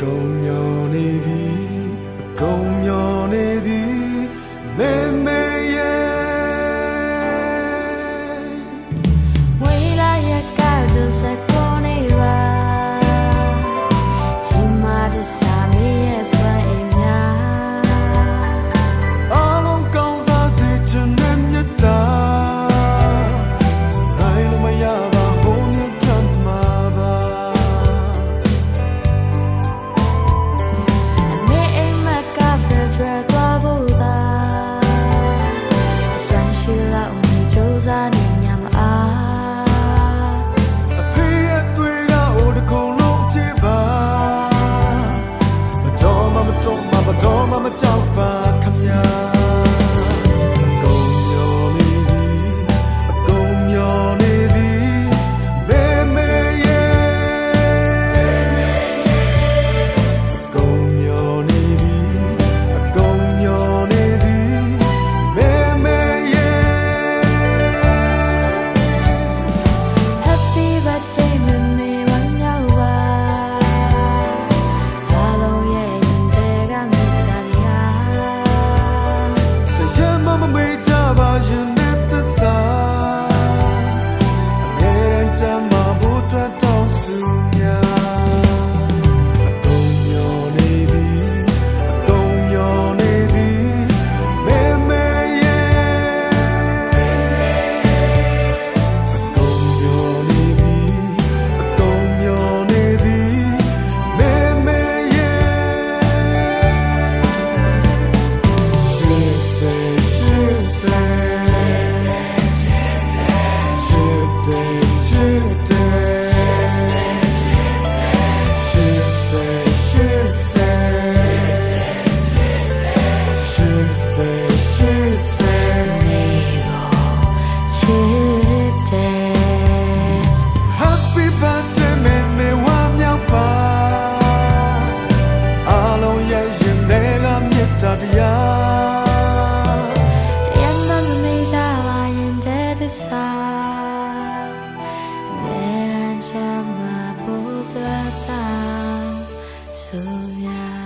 ကုန်မျောနေပြီအကုန်မျောနေသည်မေမေရဲ့ဝေးလာရကကြစကောနေပါချိန်မှတစားမေးရဲ့ဆွမ်းအိမ်များအလုံးကောင်းစားစေချင်တဲ့မြတ်တာနိုင်လို့မရပါဘုံမြတ်တမှာပါမေးအိမ်မကဖဲဖဲသွားဖို့သာဆွမ်းရှိလောက်မေးကြိုးစားနေညမအားအဖေရဲ့သွေးကအိုတကုံလုံးချစ်ပါမတော်မတော်မကြောက်ပါခမညာSoon, yeah.